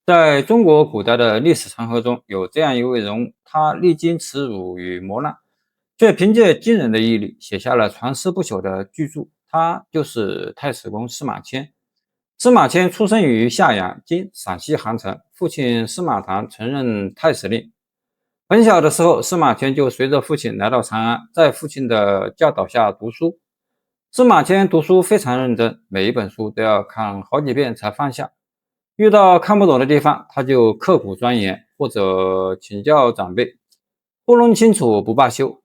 在中国古代的历史长河中，有这样一位人物，他历经耻辱与磨难，却凭借惊人的毅力写下了传世不朽的巨著。他就是太史公司马迁。司马迁出生于夏阳（今陕西韩城），父亲司马谈曾任太史令。很小的时候，司马迁就随着父亲来到长安，在父亲的教导下读书。司马迁读书非常认真，每一本书都要看好几遍才放下。遇到看不懂的地方，他就刻苦钻研，或者请教长辈，不弄清楚不罢休。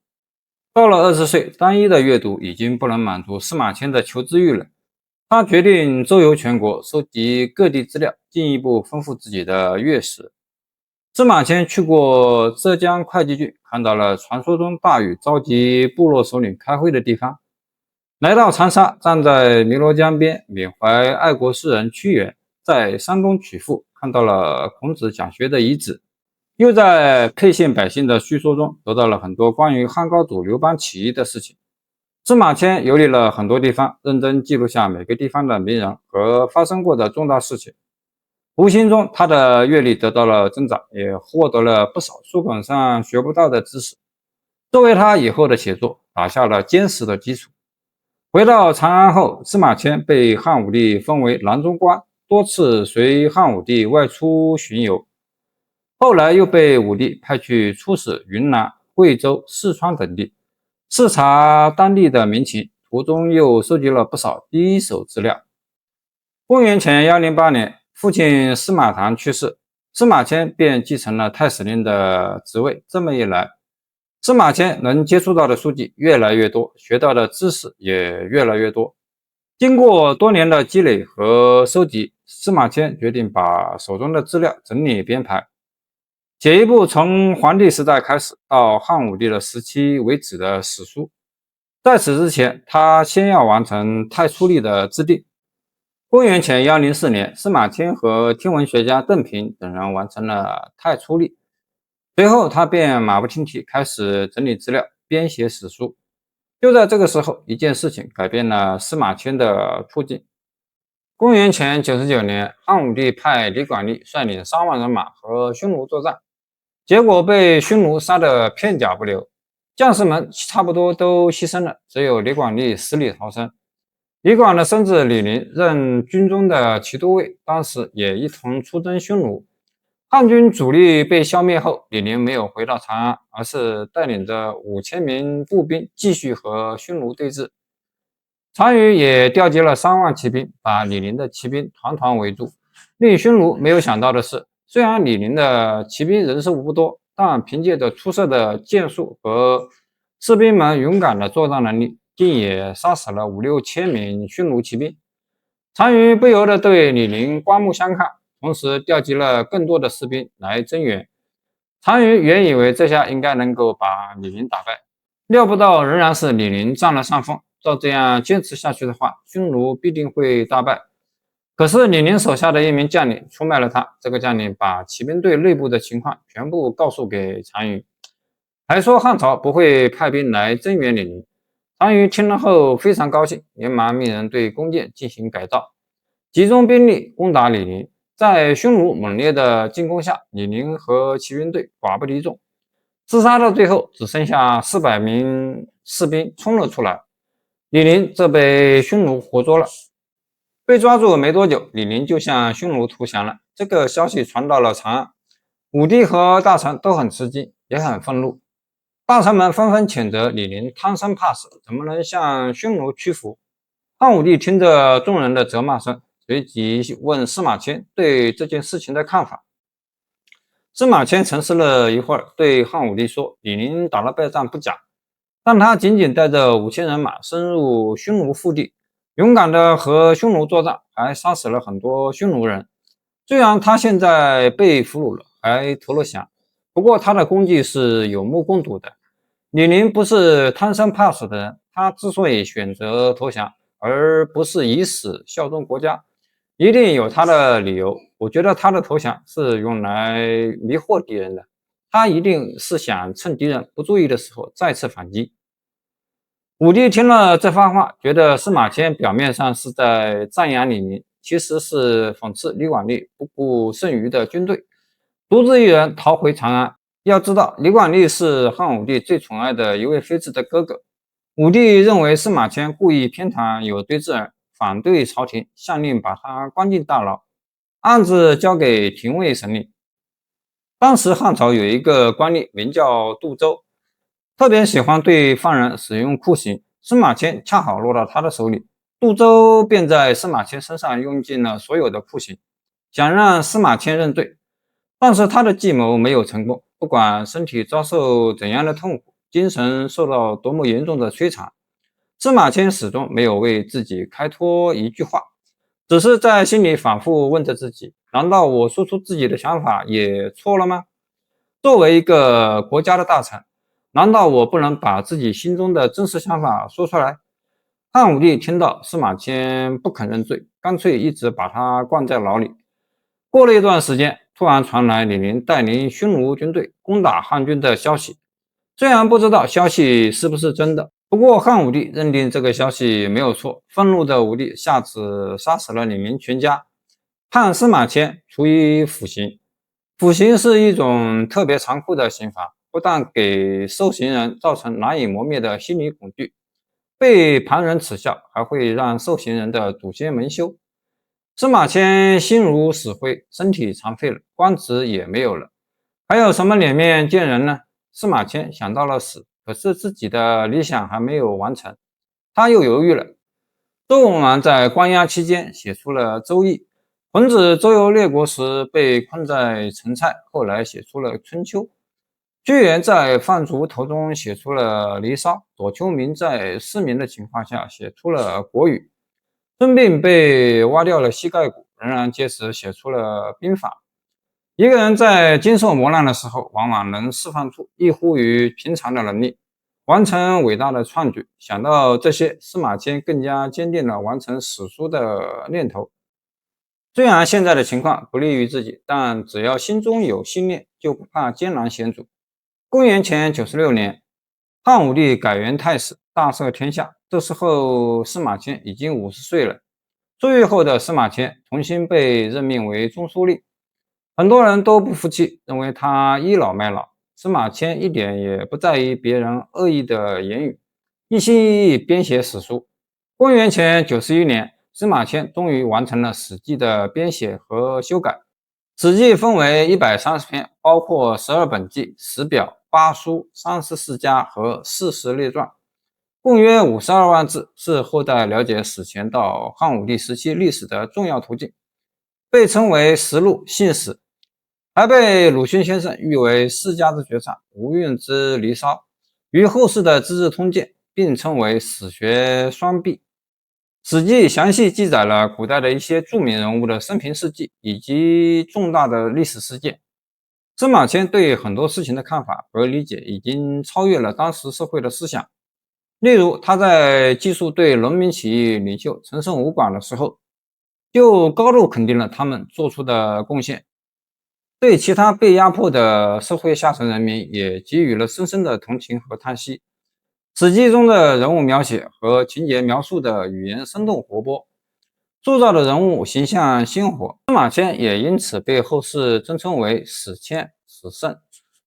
到了20岁，单一的阅读已经不能满足司马迁的求知欲了。他决定周游全国，收集各地资料，进一步丰富自己的阅史。司马迁去过浙江会稽郡，看到了传说中大禹召集部落首领开会的地方。来到长沙，站在汨罗江边，缅怀爱国诗人屈原。在山东曲阜看到了孔子讲学的遗址，又在沛县百姓的叙说中得到了很多关于汉高祖刘邦起义的事情。司马迁游历了很多地方，认真记录下每个地方的名人和发生过的重大事情。无形中，他的阅历得到了增长，也获得了不少书本上学不到的知识，作为他以后的写作打下了坚实的基础。回到长安后，司马迁被汉武帝封为郎中官，多次随汉武帝外出巡游，后来又被武帝派去出使云南、贵州、四川等地，视察当地的民情，途中又收集了不少第一手资料。公元前108年，父亲司马谈去世，司马迁便继承了太史令的职位。这么一来，司马迁能接触到的书籍越来越多，学到的知识也越来越多。经过多年的积累和收集，司马迁决定把手中的资料整理编排，写一部从黄帝时代开始到汉武帝的时期为止的史书。在此之前，他先要完成太初历的制定。公元前104年，司马迁和天文学家邓平等人完成了太初历。随后，他便马不停蹄开始整理资料，编写史书。就在这个时候，一件事情改变了司马迁的处境。公元前99年，汉武帝派李广利率领3万人马和匈奴作战，结果被匈奴杀得片甲不留，将士们差不多都牺牲了，只有李广利死里逃生。李广的孙子李陵任军中的骑都尉，当时也一同出征匈奴。汉军主力被消灭后，李陵没有回到长安，而是带领着5000名步兵继续和匈奴对峙。单于也调集了3万骑兵，把李陵的骑兵团团围住。令匈奴没有想到的是，虽然李陵的骑兵人数不多，但凭借着出色的箭术和士兵们勇敢的作战能力，竟也杀死了5、6千名匈奴骑兵。单于不由得对李陵刮目相看，同时调集了更多的士兵来增援。单于原以为这下应该能够把李陵打败，料不到仍然是李陵占了上风。照这样坚持下去的话，匈奴必定会大败。可是李陵手下的一名将领出卖了他，这个将领把骑兵队内部的情况全部告诉给单于，还说汉朝不会派兵来增援李陵。单于听了后非常高兴，连忙命人对弓箭进行改造，集中兵力攻打李陵。在匈奴猛烈的进攻下，李陵和骑兵队寡不敌众，厮杀到最后只剩下400名士兵冲了出来。李陵则被匈奴活捉了。被抓住没多久，李陵就向匈奴投降了。这个消息传到了长安，武帝和大臣都很吃惊，也很愤怒。大臣们纷纷谴责李陵贪生怕死，怎么能向匈奴屈服？汉武帝听着众人的责骂声，随即问司马迁对这件事情的看法。司马迁沉思了一会儿，对汉武帝说：“李陵打了败仗不假，但他仅仅带着5000人马深入匈奴腹地，勇敢地和匈奴作战，还杀死了很多匈奴人。虽然他现在被俘虏了，还投了降，不过他的功绩是有目共睹的。李陵不是贪生怕死的人，他之所以选择投降，而不是以死效忠国家，一定有他的理由。我觉得他的投降是用来迷惑敌人的，他一定是想趁敌人不注意的时候再次反击。”武帝听了这番话，觉得司马迁表面上是在赞扬李陵，其实是讽刺李广利不顾剩余的军队，独自一人逃回长安。要知道，李广利是汉武帝最宠爱的一位妃子的哥哥。武帝认为司马迁故意偏袒有罪之人，反对朝廷，下令把他关进大牢，案子交给廷尉审理。当时汉朝有一个官吏名叫杜周，特别喜欢对犯人使用酷刑，司马迁恰好落到他的手里，杜周便在司马迁身上用尽了所有的酷刑，想让司马迁认罪。但是他的计谋没有成功，不管身体遭受怎样的痛苦，精神受到多么严重的摧残，司马迁始终没有为自己开脱一句话，只是在心里反复问着自己，难道我说出自己的想法也错了吗？作为一个国家的大臣，难道我不能把自己心中的真实想法说出来？汉武帝听到司马迁不肯认罪，干脆一直把他关在牢里。过了一段时间，突然传来李陵带领匈奴军队攻打汉军的消息。虽然不知道消息是不是真的，不过汉武帝认定这个消息没有错。愤怒的武帝下旨杀死了李陵全家，判司马迁处以腐刑。腐刑是一种特别残酷的刑罚，不但给受刑人造成难以磨灭的心理恐惧，被旁人耻笑，还会让受刑人的祖先蒙羞。司马迁心如死灰，身体残废了，官职也没有了，还有什么脸面见人呢？司马迁想到了死，可是自己的理想还没有完成，他又犹豫了。周文王在关押期间写出了《周易》，孔子周游列国时被困在陈蔡，后来写出了《春秋》。屈原在放逐途中写出了《离骚》，左丘明在失明的情况下写出了《国语》。孙膑被挖掉了膝盖骨，仍然坚持写出了兵法。一个人在经受磨难的时候，往往能释放出异乎于平常的能力，完成伟大的创举。想到这些，司马迁更加坚定了完成史书的念头。虽然现在的情况不利于自己，但只要心中有信念，就不怕艰难险阻。公元前96年，汉武帝改元太始，大赦天下。这时候司马迁已经50岁了。出狱后的司马迁重新被任命为中书令，很多人都不服气，认为他倚老卖老。司马迁一点也不在意别人恶意的言语，一心一意编写史书。公元前91年，司马迁终于完成了《史记》的编写和修改。《史记》分为130篇，包括12本纪、史表、8书、34家和40列传，共约52万字，是后代了解史前到汉武帝时期历史的重要途径，被称为实录信史，还被鲁迅先生誉为世家之绝唱，无韵之离骚，与后世的《资治通鉴》并称为史学双璧。史记详细记载了古代的一些著名人物的生平事迹以及重大的历史事件。司马迁对很多事情的看法和理解已经超越了当时社会的思想。例如，他在记述对农民起义领袖陈胜吴广的时候，就高度肯定了他们做出的贡献，对其他被压迫的社会下层人民也给予了深深的同情和叹息。史记中的人物描写和情节描述的语言生动活泼，塑造的人物形象鲜活，司马迁也因此被后世尊称为史迁、史圣，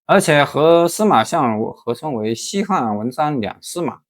而且和司马相如合称为西汉文章两司马。